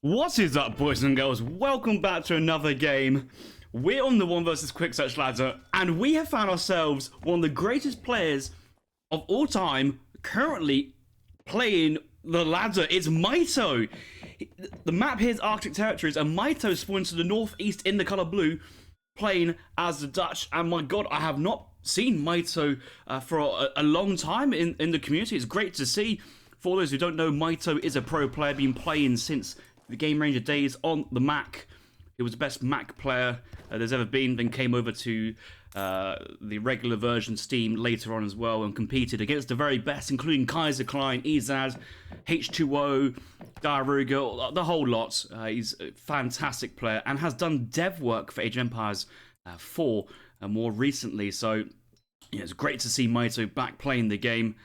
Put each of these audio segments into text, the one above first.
What is up, boys and girls? Welcome back to another game. We're on the 1 versus quick search ladder, and we have found ourselves one of the greatest players of all time currently playing the ladder. It's Mitoe. The map here is Arctic territories, and Mitoe spawns to the northeast in the color blue, playing as the Dutch. And my god, I have not seen Mitoe for a long time in the community. It's great to see. For those who don't know, Mitoe is a pro player, been playing since the Game Ranger days on the Mac. He was the best Mac player there's ever been, then came over to the regular version Steam later on as well, and competed against the very best, including Kaiser Klein, Izaz, H2O, Daruga, the whole lot. He's a fantastic player and has done dev work for Age of Empires 4 more recently, so yeah, it's great to see Mitoe back playing the game.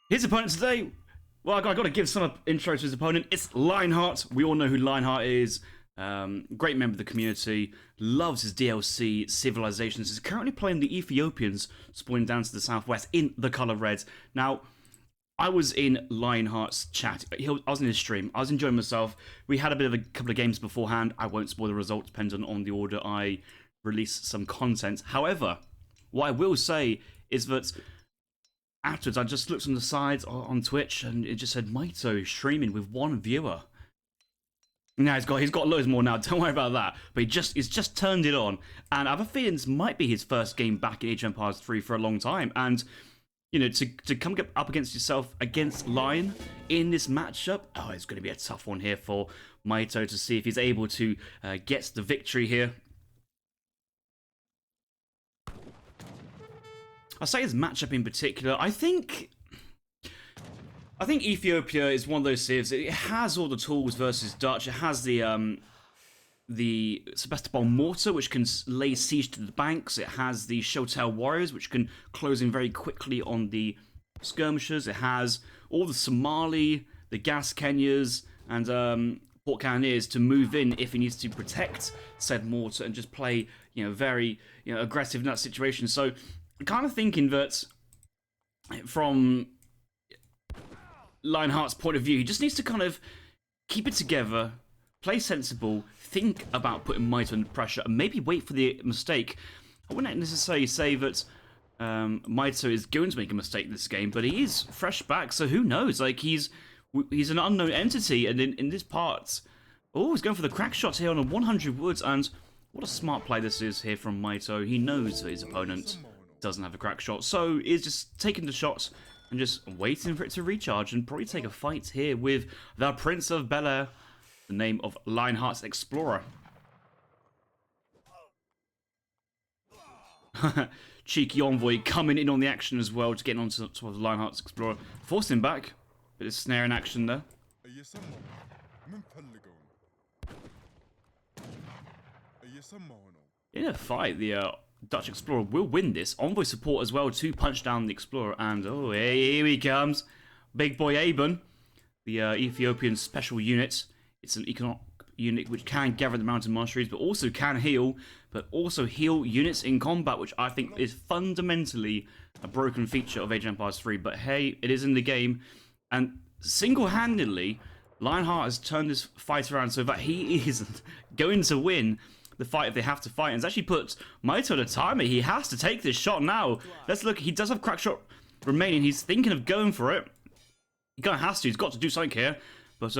His opponent today, well, I've got to give some intro to his opponent. It's Lionheart. We all know who Lionheart is. Great member of the community. Loves his DLC, Civilizations. Is currently playing the Ethiopians, spawning down to the southwest in the color red. Now, I was in Lionheart's chat. I was in his stream. I was enjoying myself. We had a couple of games beforehand. I won't spoil the results, depending on the order I release some content. However, what I will say is that afterwards, I just looked on the sides on Twitch, and it just said Mitoe streaming with one viewer. Now he's got loads more now. Don't worry about that. But he's just turned it on, and I have a feeling this might be his first game back in Age of Empires 3 for a long time. And you know, to come up against yourself against Lion in this matchup, oh, it's going to be a tough one here for Mitoe to see if he's able to get the victory here. I'll say his matchup in particular. I think Ethiopia is one of those civs. It has all the tools versus Dutch. It has the Sebastopol mortar, which can lay siege to the banks. It has the Shotel warriors, which can close in very quickly on the skirmishers. It has all the Somali, the Gas Kenyas, and Port Cannoneers to move in if he needs to protect said mortar and just play, very aggressive in that situation. So I'm kind of thinking that from Lionheart's point of view, he just needs to kind of keep it together, play sensible, think about putting Mitoe under pressure, and maybe wait for the mistake. I wouldn't necessarily say that Mitoe is going to make a mistake this game, but he is fresh back, so who knows? Like, he's an unknown entity, and in this part, oh, he's going for the crack shot here on a 100 woods, and what a smart play this is here from Mitoe. He knows that his opponent doesn't have a crack shot, so he's just taking the shot and just waiting for it to recharge, and probably take a fight here with the Prince of Bel-Air, the name of Lionheart's Explorer. Cheeky Envoy coming in on the action as well, to get onto sort of Lionheart's Explorer, forcing him back. Bit of snare in action there. In a fight, the Dutch Explorer will win this. Envoy support as well to punch down the Explorer, and oh, here he comes. Big boy Aben, the Ethiopian special unit. It's an economic unit which can gather the mountain monasteries, but also can heal, units in combat, which I think is fundamentally a broken feature of Age of Empires 3. But hey, it is in the game, and single-handedly, Lionheart has turned this fight around so that he is going to win the fight if they have to fight, and it's actually put Mitoe on a timer. He has to take this shot now. Let's look. He does have crack shot remaining. He's thinking of going for it. He kind of has to. He's got to do something here. But,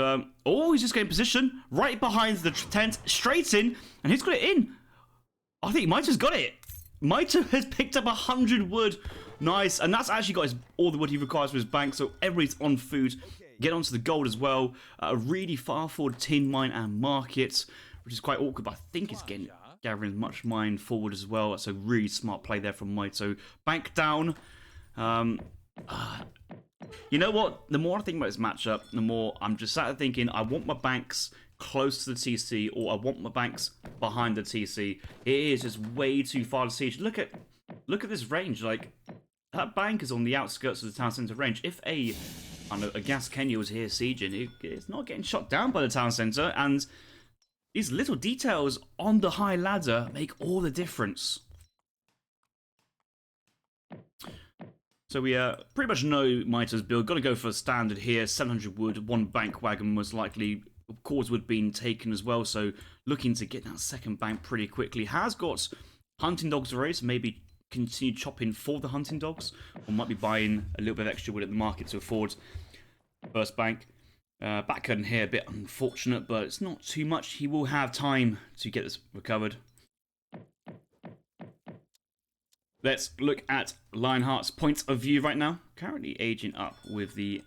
oh, he's just getting position right behind the tent, straight in, and he's got it in. I think Mitoe's got it. Mitoe has picked up 100 wood. Nice. And that's actually got all the wood he requires for his bank, so everybody's on food. Get onto the gold as well. A really far forward tin mine and market, which is quite awkward, but I think it's gathering much mine forward as well. That's a really smart play there from Mitoe. Bank down. You know what? The more I think about this matchup, the more I'm just sat there thinking, I want my banks close to the TC, or I want my banks behind the TC. It is just way too far to siege. Look at this range. Like, that bank is on the outskirts of the town centre range. If a Gas Kenya was here sieging, it's not getting shot down by the town centre, and these little details on the high ladder make all the difference. So we pretty much know Mitoe's build. Got to go for a standard here. 700 wood, one bank wagon most likely, cordwood being taken as well, so looking to get that second bank pretty quickly. Has got hunting dogs already, so maybe continue chopping for the hunting dogs, or might be buying a little bit of extra wood at the market to afford first bank. Back curtain here, a bit unfortunate, but it's not too much. He will have time to get this recovered. Let's look at Lionheart's point of view right now. Currently aging up with the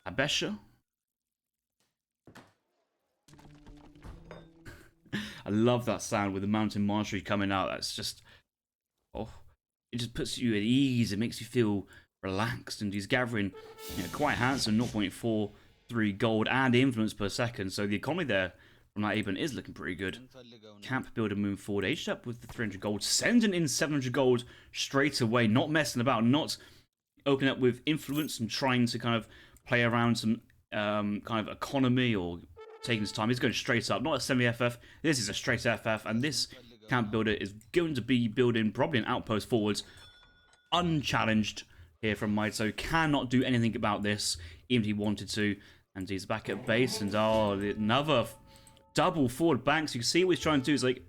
Abesha. I love that sound with the mountain mastery coming out. That's just, oh, it just puts you at ease. It makes you feel relaxed, and he's gathering, quite handsome 0.43 gold and influence per second. So the economy there from that Aben is looking pretty good. Camp builder moving forward, aged up with the 300 gold, sending in 700 gold straight away, not messing about, not opening up with influence and trying to kind of play around some kind of economy or taking his time. He's going straight up, not a semi-FF. This is a straight FF, and this camp builder is going to be building probably an outpost forwards, unchallenged here from Mitoe. Cannot do anything about this, even if he wanted to. And he's back at base, and another double forward bank. So you can see what he's trying to do is like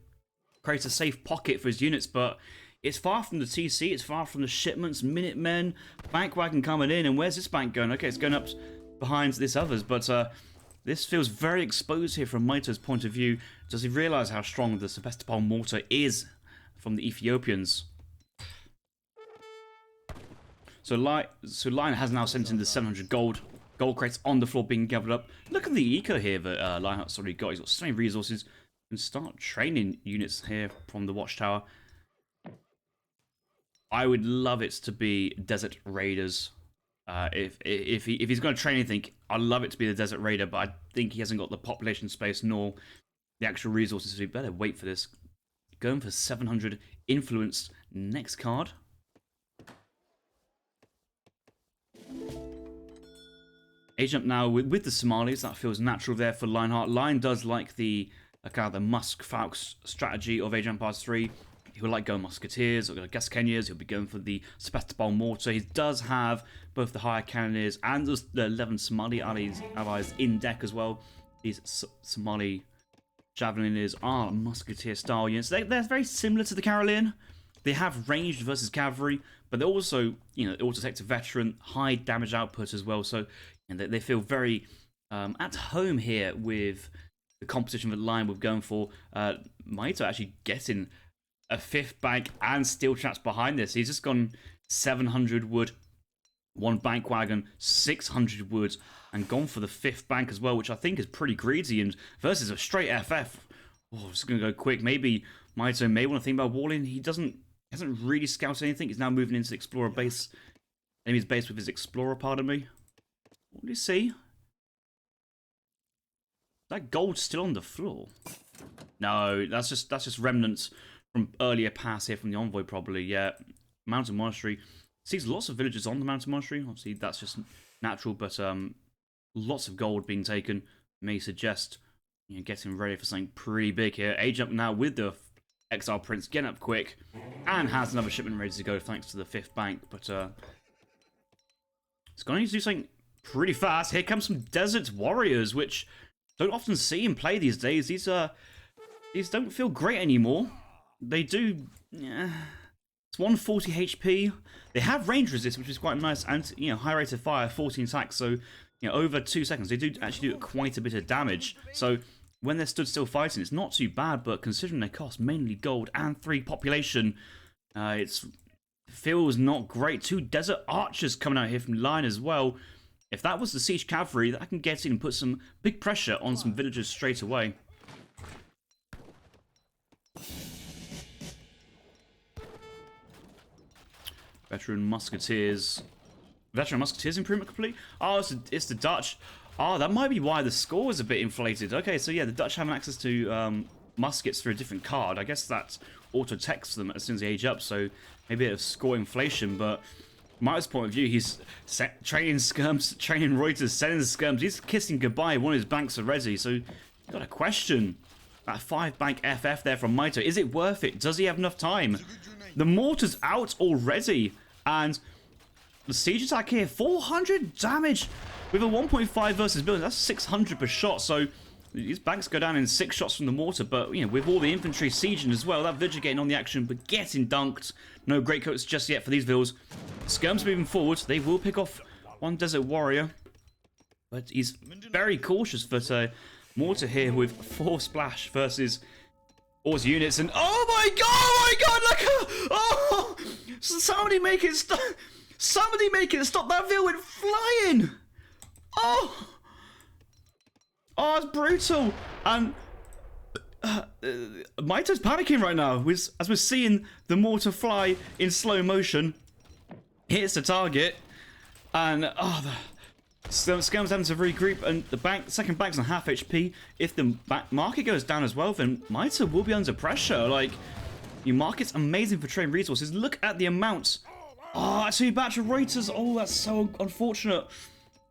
create a safe pocket for his units, but it's far from the TC, it's far from the shipments, Minutemen, bank wagon coming in, and where's this bank going? Okay, it's going up behind this others, but this feels very exposed here from Mitoe's point of view. Does he realise how strong the Sebastopol mortar is from the Ethiopians? So Lion has now sent in the 700 gold crates on the floor being gathered up. Look at the eco here that Lionheart's already got. He's got so many resources. And start training units here from the watchtower. I would love it to be Desert Raiders. If he's going to train anything, I'd love it to be the Desert Raider, but I think he hasn't got the population space nor the actual resources, so we better wait for this. Going for 700 influence next card. Age up now with the Somalis. That feels natural there for Lionheart. Lion does like the kind of the Musk Falcons strategy of Age Empires 3. He'll like going Musketeers or Gas Kenyas. He'll be going for the Sebastopol mortar. He does have both the higher cannoneers and the 11 Somali allies in deck as well. These Somali Javelineers are Musketeer style units. They're very similar to the Caroline. They have ranged versus cavalry, but they're also, auto-detector veteran, high damage output as well. So they feel very at home here with the competition that Lion we're going for. Mitoe actually getting a 5th bank and steel traps behind this. He's just gone 700 wood, 1 bank wagon, 600 wood, and gone for the 5th bank as well, which I think is pretty greedy. And versus a straight FF, it's going to go quick. Maybe Mitoe may want to think about walling. He hasn't really scouted anything. He's now moving into the Explorer base. Enemy's base with his Explorer, pardon me. What do you see? That gold's still on the floor. No, that's just remnants from earlier pass here from the Envoy, probably. Yeah, Mountain Monastery sees lots of villagers on the Mountain Monastery. Obviously, that's just natural, but lots of gold being taken may suggest getting ready for something pretty big here. Age up now with the Exile Prince, getting up quick, and has another shipment ready to go thanks to the 5th bank. But it's going to need to do something pretty fast. Here comes some Desert Warriors, which don't often see him play these days. These don't feel great anymore. They do, it's 140 HP. They have range resist, which is quite nice, and high rate of fire, 14 attacks. So over 2 seconds, they do actually do quite a bit of damage. So when they're stood still fighting, it's not too bad. But considering they cost mainly gold and 3 population, it feels not great. 2 Desert Archers coming out here from Lion as well. If that was the Siege Cavalry, that can get in and put some big pressure on some villagers straight away. Veteran Musketeers improvement complete? Oh, it's the Dutch. Oh, that might be why the score is a bit inflated. Okay, so yeah, the Dutch having access to muskets through a different card. I guess that auto-texts them as soon as they age up, so maybe a bit of score inflation, but from Mitoe's point of view, he's training skirms, training Reuters, sending skirms. He's kissing goodbye one of his banks already, so you've got to question that 5 bank FF there from Mitoe. Is it worth it? Does he have enough time? The mortar's out already, and the siege attack here, 400 damage with a 1.5 versus building. That's 600 per shot, so these banks go down in 6 shots from the mortar, but, you know, with all the infantry sieging as well, that villager getting on the action, but getting dunked. No great coats just yet for these vills. Skirm's moving forward. They will pick off one desert warrior, but he's very cautious. But mortar here with 4 splash versus all his units, and oh my god, look! Oh, somebody make it stop! Somebody make it stop! That vill went flying! Oh, it's brutal. And Mitoe's panicking right now as we're seeing the mortar fly in slow motion. Hits the target, and the Skirm's having to regroup, and the second bank's on half HP. If the market goes down as well, then Mitoe will be under pressure. Like, your market's amazing for trading resources. Look at the amount. Oh, actually, batch of Reuters. Oh, that's so unfortunate.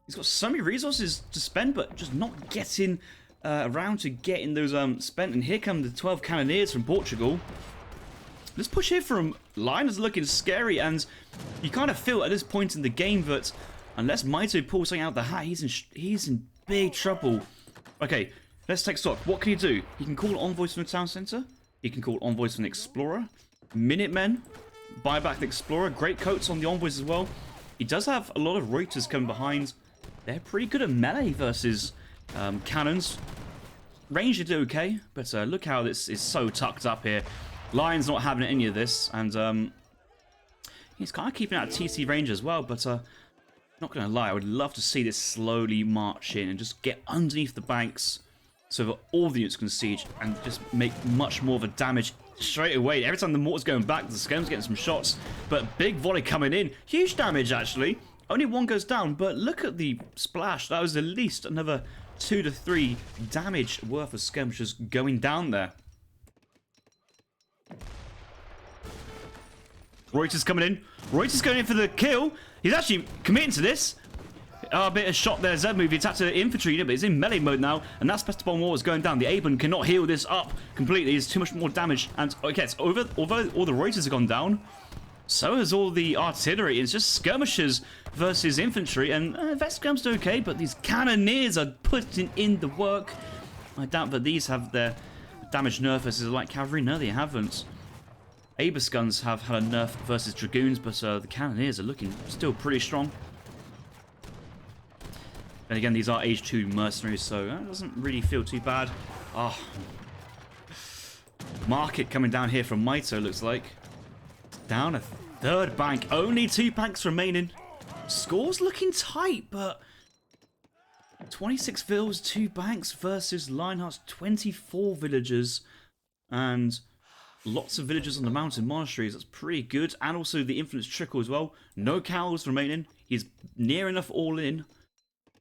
He's got so many resources to spend, but just not getting around to getting those spent. And here come the 12 Cannoneers from Portugal. This push here from Lion is looking scary, and you kind of feel at this point in the game that unless Mitoe pulls something out of the hat, he's in big trouble. Okay, let's take stock. What can he do? He can call envoys from the town centre. He can call envoys from the Explorer. Minutemen. Buy back the Explorer. Great coats on the envoys as well. He does have a lot of Reuters coming behind. They're pretty good at melee versus cannons. Range they do okay, but look how this is so tucked up here. Lion's not having any of this, and he's kind of keeping out of TC range as well, but not going to lie, I would love to see this slowly march in and just get underneath the banks so that all the units can siege and just make much more of a damage straight away. Every time the mortar's going back, the Skirm's getting some shots, but big volley coming in. Huge damage, actually. Only one goes down, but look at the splash. That was at least another 2 to 3 damage worth of skirmishers going down there. Reuters coming in. Reuters going in for the kill. He's actually committing to this. A bit of shot there. Zed move. He attacked the infantry unit, but he's in melee mode now. And that Spectable War is going down. The Aben cannot heal this up completely. There's too much more damage. And okay, it's over. Although all the Reuters have gone down, so has all the artillery. It's just skirmishers versus infantry. And Vestgram's do okay, but these cannoneers are putting in the work. I doubt that these have their damage nerf versus light cavalry. No, they haven't. Abus guns have had a nerf versus dragoons, but the cannoneers are looking still pretty strong. And again, these are age 2 mercenaries, so it doesn't really feel too bad. Oh. Market coming down here from Mitoe, looks like. Down a third bank. Only 2 banks remaining. Score's looking tight, but 26 villas, 2 banks versus Lionheart's 24 villagers. And lots of villagers on the mountain monasteries. That's pretty good. And also the influence trickle as well. No cows remaining. He's near enough all in.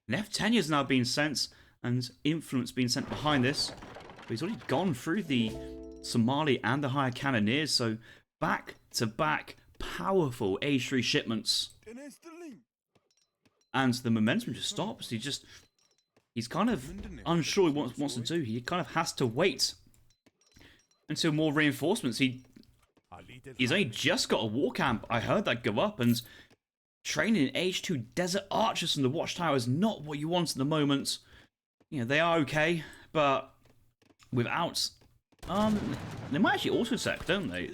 Left tenure's now being sent, and influence being sent behind this. But he's already gone through the Somali and the higher cannoneers, so back to back powerful age 3 shipments. And the momentum just stops. He's kind of unsure what he wants to do. He kind of has to wait until more reinforcements. He's only just got a war camp. I heard that go up, and training age 2 desert archers from the watchtower is not what you want at the moment. You know, they are okay, but without they might actually auto attack, don't they?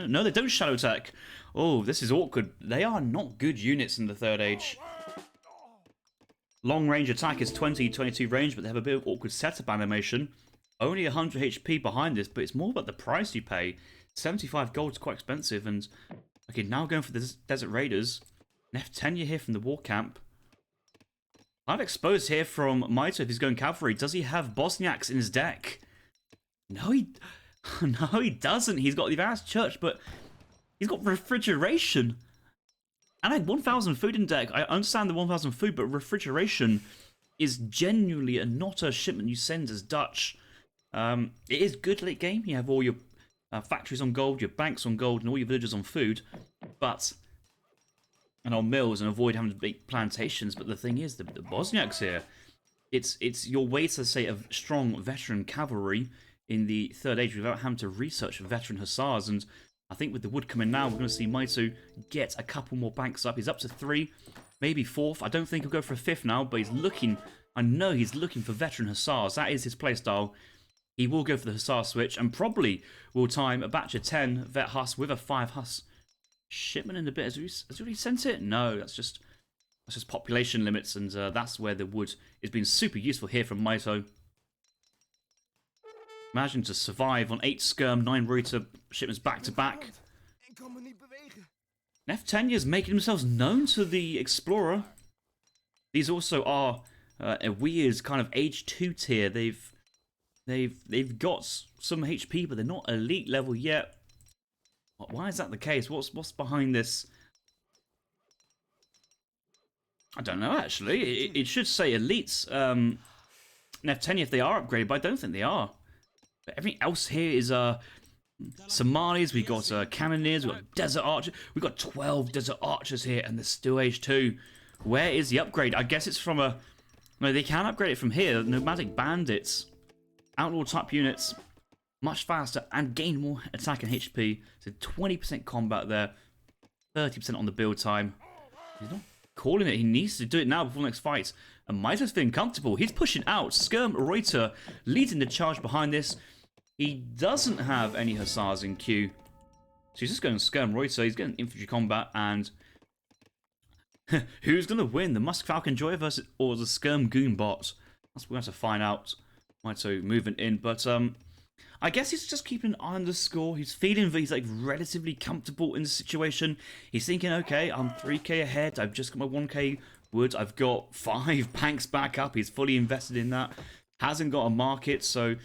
No, they don't shadow attack. Oh, this is awkward. They are not good units in the third age. Long range attack is 20-22 range, but they have a bit of awkward setup animation. Only 100 HP behind this, but it's more about the price you pay. 75 gold is quite expensive, and okay, now going for the Desert Raiders. Left tenure here from the war camp. I've exposed here from Mitoe if he's going cavalry. Does he have Bosniaks in his deck? No, he doesn't. He's got the advanced church, but he's got refrigeration. And I had 1,000 food in deck. I understand the 1,000 food, but refrigeration is genuinely not a shipment you send as Dutch. It is good late game. You have all your factories on gold, your banks on gold, and all your villages on food, and on mills, and avoid having to make plantations. But the thing is, the Bosniaks here, it's your way to say a strong veteran cavalry in the third age without having to research veteran hussars. And I think with the wood coming now, we're going to see Mitoe get a couple more banks up. He's up to 3, maybe 4th. I don't think he'll go for a 5th now, but he's looking I know he's looking for veteran Hussars. That is his playstyle. He will go for the Hussar switch and probably will time a batch of 10 vet Huss with a 5 Huss shipment in a bit. Has he already sent it? No, that's just population limits, and that's where the wood is being super useful here from Mitoe. Imagine to survive on 8 skirm, 9 Reuter shipments back to back. F10 making themselves known to the Explorer. These also are a weird kind of age 2 tier. They've got some HP, but they're not elite level yet. Why is that the case? What's behind this? I don't know, actually. It should say elites. F10 if they are upgraded, but I don't think they are. But everything else here is Somalis, we got Cannoneers, we got Desert Archers. We got 12 Desert Archers here, and they're still age 2. Where is the upgrade? I guess it's from a... No, they can upgrade it from here. Nomadic Bandits. Outlaw type units. Much faster and gain more attack and HP. So 20% combat there. 30% on the build time. He's not calling it. He needs to do it now before the next fight. And Mitoe's feeling comfortable. He's pushing out. Skirm Reuter leading the charge behind this. He doesn't have any Hussars in queue. So he's just going Skirm Reuter. He's getting infantry combat. And who's going to win? The Musk Falcon Joy versus or the Skirm Goon bot? That's what we have to find out. Mitoe moving in. But I guess he's just keeping an eye on the score. He's feeling that he's like relatively comfortable in the situation. He's thinking, okay, I'm 3k ahead. I've just got my 1k wood. I've got 5 banks back up. He's fully invested in that. Hasn't got a market, so...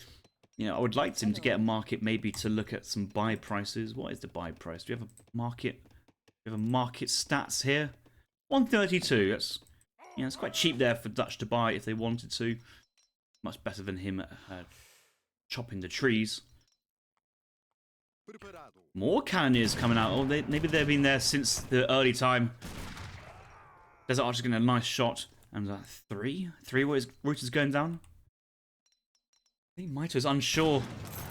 You know, I would like him to get a market, maybe to look at some buy prices. What is the buy price? Do we have a market? We have a market stats here. 132. That's, you know, it's quite cheap there for Dutch to buy if they wanted to. Much better than him chopping the trees. More Cannoneers coming out. Oh, maybe they've been there since the early time. Desert Archer's getting a nice shot. And 3 Reuters going down. I think Mitoe's unsure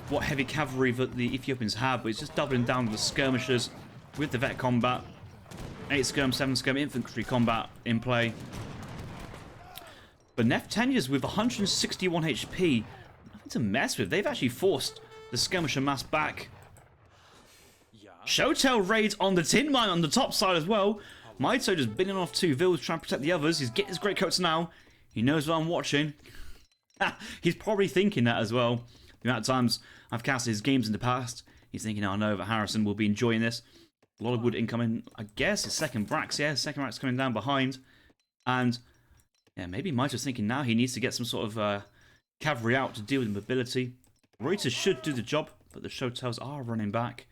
what heavy cavalry that the Ethiopians have, but he's just doubling down with the skirmishers with the vet combat. 8 skirm, 7 skirm infantry combat in play. But F10 with 161 HP, nothing to mess with. They've actually forced the skirmisher mass back. Showtail raids on the tin mine on the top side as well. Mitoe just binning off 2 vills trying to protect the others. He's getting his great coats now. He knows what I'm watching. He's probably thinking that as well. The amount of times I've casted his games in the past, he's thinking, oh, I know that Harrison will be enjoying this. A lot of wood incoming. I guess his second Brax, yeah, second Brax coming down behind. And, yeah, maybe Mitoe's thinking now he needs to get some sort of cavalry out to deal with mobility. Reuters should do the job, but the Showtails are running back.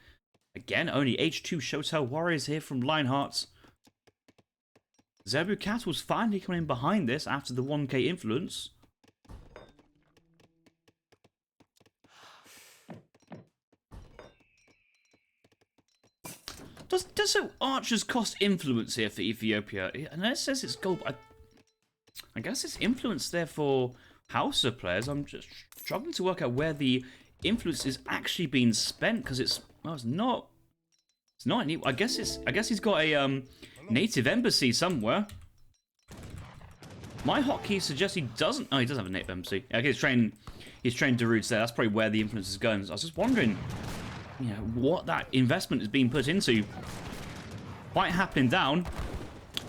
Again, only H2 Showtail warriors here from Lionheart. Zebu Cattle's finally coming in behind this after the 1k influence. Does so archers cost influence here for Ethiopia? And it says it's gold. I guess it's influence there for Hausa players. I'm just struggling to work out where the influence is actually being spent because it's not. It's not any. I guess he's got a native embassy somewhere. My hotkey suggests he doesn't. Oh, he does have a native embassy. Okay, he's trained Darudes there. That's probably where the influence is going. So I was just wondering, you know, what that investment is being put into. Fight happening down.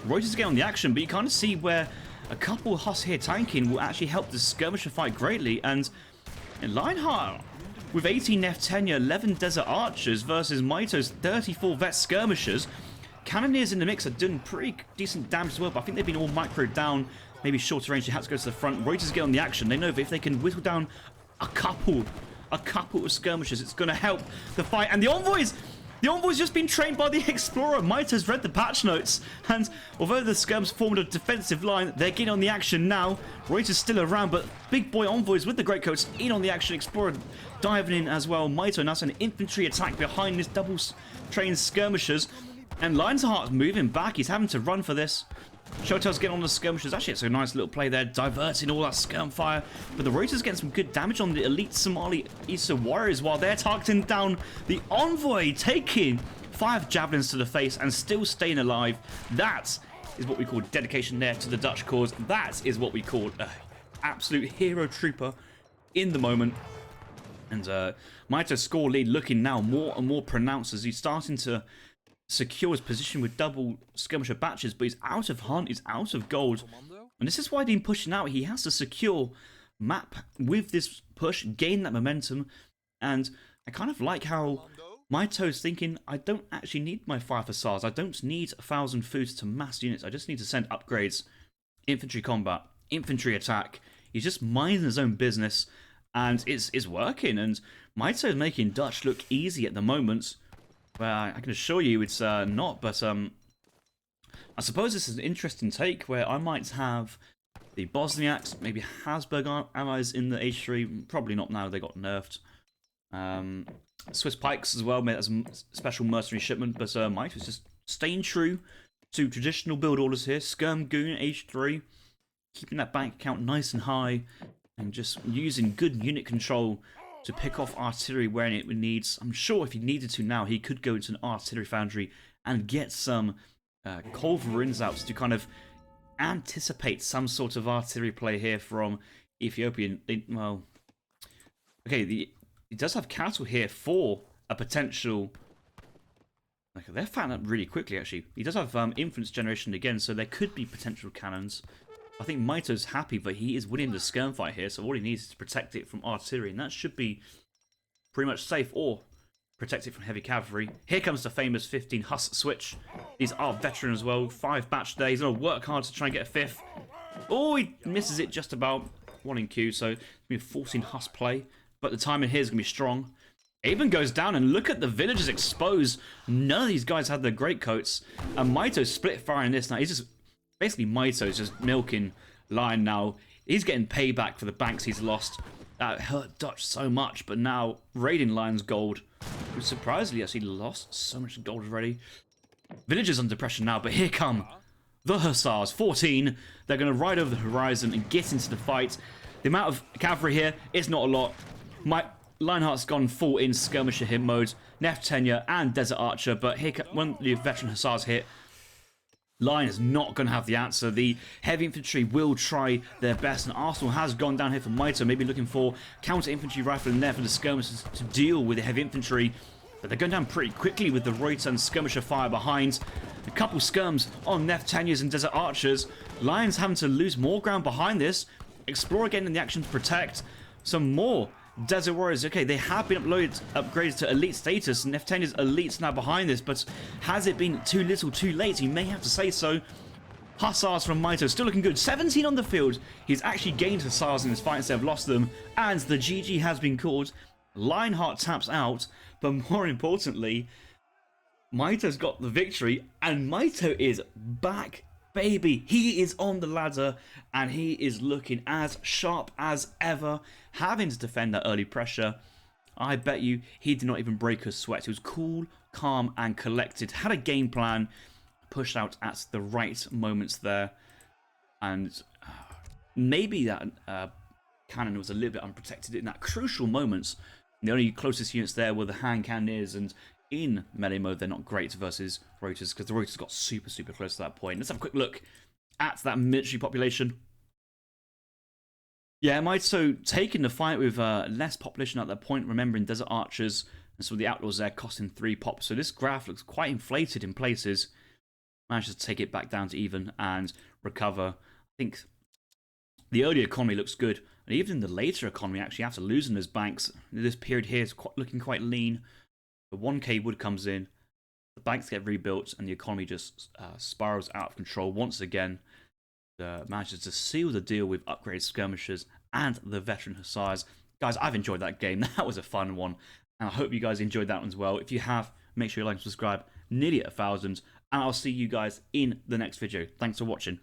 Reuters get on the action, but you kind of see where a couple of Huss here tanking will actually help the skirmisher fight greatly. And Lionheart with 18 F tenure, 11 Desert Archers versus Mitoe's 34 Vet Skirmishers. Cannoneers in the mix are doing pretty decent damage as well, but I think they've been all microed down. Maybe shorter range, they have to go to the front. Reuters get on the action. They know that if they can whittle down a couple of skirmishers, it's going to help the fight. And the envoy's just been trained by the Explorer. Mitoe's read the patch notes, and although the skirms formed a defensive line, they're getting on the action now. Reuters still around, but big boy envoys with the greatcoats in on the action. Explorer diving in as well. Mitoe now an infantry attack behind this double trained skirmishers, and Lionheart moving back. He's having to run for this. Showtail's getting on the skirmishers. Actually, it's a nice little play there, diverting all that skirm fire. But the Reuters getting some good damage on the elite Somali Issa warriors while they're targeting down the envoy, taking 5 javelins to the face and still staying alive. That is what we call dedication there to the Dutch cause. That is what we call a absolute hero trooper in the moment. And Mitoe's score lead looking now more and more pronounced as he's starting to secure his position with double skirmisher batches, but he's out of hunt, he's out of gold. And this is why he's been pushing out. He has to secure map with this push, gain that momentum. And I kind of like how Mitoe's thinking, I don't actually need my 5 hussars. I don't need 1,000 foods to mass units. I just need to send upgrades, infantry combat, infantry attack. He's just minding his own business, and it's working. And Mitoe's making Dutch look easy at the moment. Well, I can assure you it's not, but I suppose this is an interesting take where I might have the Bosniaks, maybe Habsburg allies in the H3, probably not now, they got nerfed. Swiss Pikes as well, made as a special mercenary shipment, but Mitoe was just staying true to traditional build orders here. Skirm Goon H3, keeping that bank account nice and high, and just using good unit control to pick off artillery where it needs. I'm sure if he needed to now, he could go into an artillery foundry and get some culverins out to kind of anticipate some sort of artillery play here from Ethiopian. Well, okay, he does have cattle here for a potential. Okay, they're fattening up really quickly, actually. He does have infants generation again, so there could be potential cannons. I think Mitoe's happy, but he is winning the skirm fight here, so all he needs is to protect it from artillery, and that should be pretty much safe, or protect it from heavy cavalry. Here comes the famous 15 Huss switch. These are veteran as well, 5 batch there. He's going to work hard to try and get a 5th. Oh, he misses it just about. 1 in queue, so it's going to be a 14 Huss play, but the timing here is going to be strong. Even goes down, and look at the villagers exposed. None of these guys had their great coats, and Mitoe's split firing this now. He's just basically, Mitoe's just milking Lion now. He's getting payback for the banks he's lost. That hurt Dutch so much, but now raiding Lion's gold, who surprisingly actually lost so much gold already. Villagers under pressure now, but here come the Hussars. 14. They're going to ride over the horizon and get into the fight. The amount of cavalry here is not a lot. Lionheart's gone full in skirmisher hit mode, Nef Tenure and Desert Archer, but here when the veteran Hussars hit, Lion is not going to have the answer. The heavy infantry will try their best, and Arsenal has gone down here for Mitoe, maybe looking for counter infantry rifle in there for the skirmishers to deal with the heavy infantry. But they're going down pretty quickly with the Reuter and skirmisher fire behind. A couple skirms on Nef Tenures and Desert Archers. Lion's having to lose more ground behind this. Explorer getting in the action to protect. Some more Desert Warriors. Okay, they have been upgraded to elite status. Nef Tenures elites now behind this, but has it been too little too late? You may have to say so. Hussars from Mitoe still looking good. 17 on the field. He's actually gained Hussars in this fight instead of lost them. And the GG has been called. Lionheart taps out. But more importantly, Mitoe's got the victory. And Mitoe is back, baby. He is on the ladder. And he is looking as sharp as ever. Having to defend that early pressure. I bet you he did not even break a sweat. He was cool, calm, and collected. Had a game plan. Pushed out at the right moments there. And maybe that cannon was a little bit unprotected in that crucial moments. The only closest units there were the hand cannoneers, and in melee mode they're not great versus Reuters because the Reuters got super close to that point. Let's have a quick look at that military population. Yeah, Mitoe taking the fight with less population at that point, remembering Desert Archers and some of the outlaws there costing 3 pops. So this graph looks quite inflated in places. Manages to take it back down to even and recover. I think the earlier economy looks good, and even the later economy actually after losing those banks. This period here is looking quite lean. The 1k wood comes in, the banks get rebuilt, and the economy just spirals out of control once again. Manages to seal the deal with upgraded skirmishers and the veteran Hussars. Guys, I've enjoyed that game. That was a fun one, and I hope you guys enjoyed that one as well. If you have, make sure you like and subscribe. Nearly at 1,000. And I'll see you guys in the next video. Thanks for watching.